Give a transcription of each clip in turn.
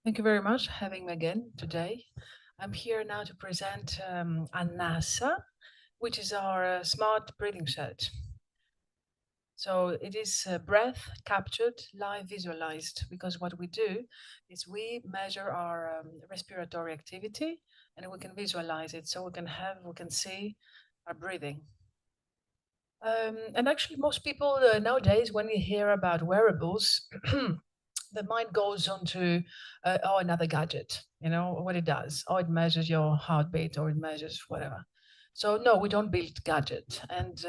Thank you very much for having me again today. I'm here now to present ANASA, which is our smart breathing shirt. So it is breath captured, live visualized, because what we do is we measure our respiratory activity and we can visualize it so we can see our breathing. And actually, most people nowadays, when you hear about wearables, the mind goes on to, oh, another gadget, what it does. Oh, it measures your heartbeat or it measures whatever. So no, we don't build gadget, and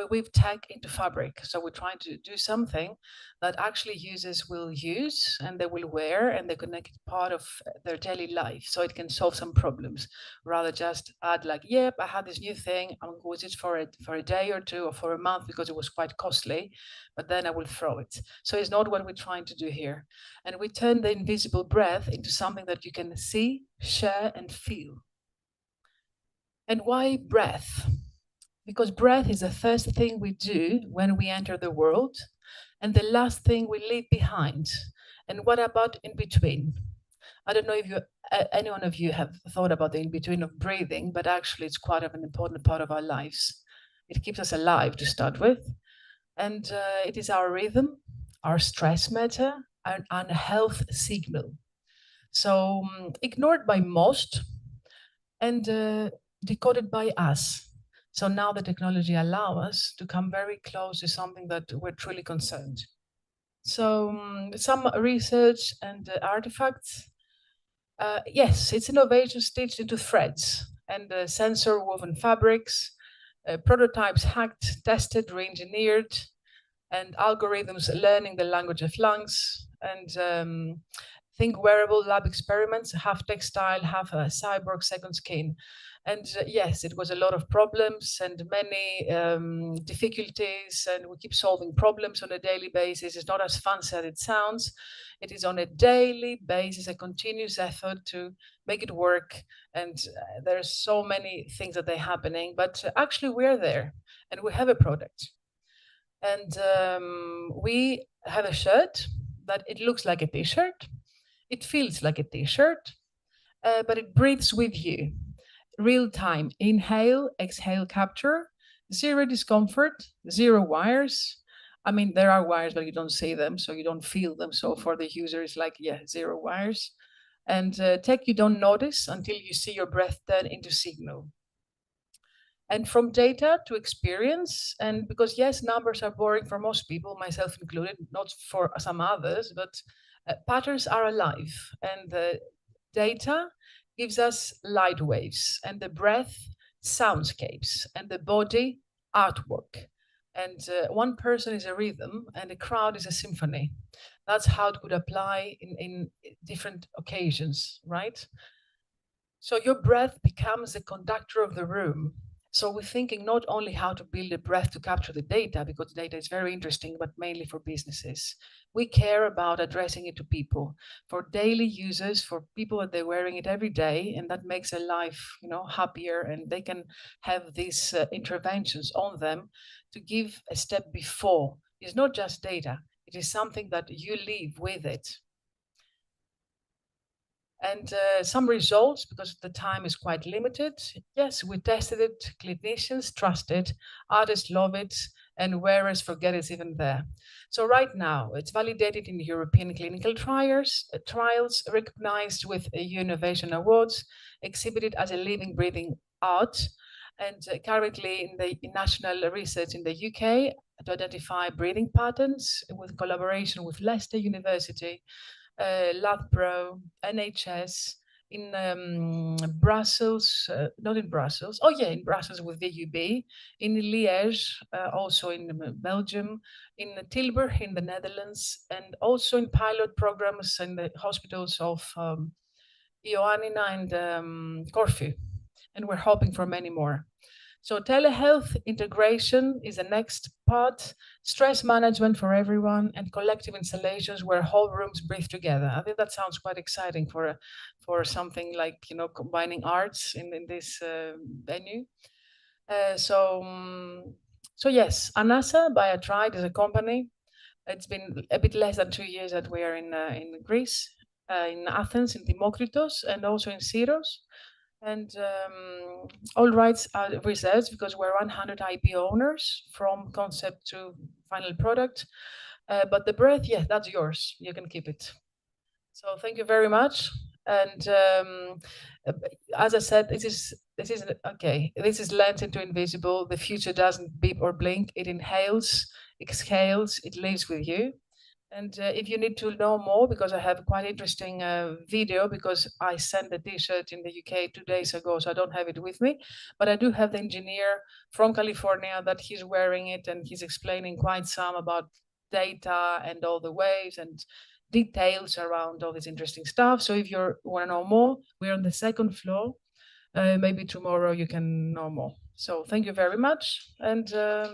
we've tech into fabric. So we're trying to do something that actually users will use and they will wear and they can make it part of their daily life, so it can solve some problems, rather just add like, yep, I had this new thing. I'm going to use it for a day or two or for a month because it was quite costly, but then I will throw it. So it's not what we're trying to do here, and we turn the invisible breath into something that you can see, share, and feel. And why breath? Because breath is the first thing we do when we enter the world and the last thing we leave behind. And what about in between? I don't know if any one of you have thought about the in between of breathing, but actually it's quite of an important part of our lives. It keeps us alive to start with, and it is our rhythm, our stress meter, and health signal. So ignored by most, and decoded by us. So now the technology allows us to come very close to something that we're truly concerned. So some research and artifacts. Yes, it's innovation stitched into threads and sensor woven fabrics, prototypes hacked, tested, re-engineered, and algorithms learning the language of lungs, and think wearable lab experiments, half textile, half a cyborg second skin. And yes, it was a lot of problems and many difficulties, and we keep solving problems on a daily basis. It's not as fancy as it sounds. It is on a daily basis, a continuous effort to make it work. And there's so many things that are happening, but actually we're there and we have a product. And we have a shirt that it looks like a t-shirt. It feels like a t-shirt, but it breathes with you. Real time inhale, exhale capture, zero discomfort, zero wires. I mean, there are wires, but you don't see them, so you don't feel them. So for the user, it's like, yeah, zero wires. And tech you don't notice until you see your breath turn into signal. And from data to experience, and because yes, numbers are boring for most people, myself included, not for some others, but patterns are alive, and the data gives us light waves, and the breath soundscapes, and the body artwork, and one person is a rhythm and a crowd is a symphony. That's how it could apply in different occasions, right? So your breath becomes the conductor of the room. So we're thinking not only how to build a breath to capture the data, because data is very interesting, but mainly for businesses. We care about addressing it to people, for daily users, for people that they're wearing it every day, and that makes their life, happier, and they can have these interventions on them to give a step before. It's not just data; it is something that you live with it. And some results, because the time is quite limited. Yes, we tested it, clinicians trust it, artists love it, and wearers forget it's even there. So right now, it's validated in European clinical trials, recognized with innovation awards, exhibited as a living, breathing art, and currently in the national research in the UK to identify breathing patterns with collaboration with Leicester University, Loughborough, NHS, in Brussels, not in Brussels, oh yeah, in Brussels with VUB, in Liège, also in Belgium, in Tilburg in the Netherlands, and also in pilot programs in the hospitals of Ioannina and Corfu. And we're hoping for many more. So telehealth integration is the next part, stress management for everyone, and collective installations where whole rooms breathe together. I think that sounds quite exciting for something like combining arts in this venue. So yes, ANASA by ATRIDE is a company. It's been a bit less than 2 years that we are in Greece. in Athens, in Demokritos, and also in Syros. And all rights are reserved because we're 100 IP owners from concept to final product. But the breath, yeah, that's yours. You can keep it. So thank you very much. And as I said, this is okay. This is lens into invisible. The future doesn't beep or blink. It inhales, exhales. It lives with you. And if you need to know more, because I have a quite interesting video, because I sent the t-shirt in the UK 2 days ago, so I don't have it with me, but I do have the engineer from California that he's wearing it, and he's explaining quite some about data and all the waves and details around all this interesting stuff. So if you want to know more, we're on the second floor. Maybe tomorrow you can know more. So thank you very much. And yeah.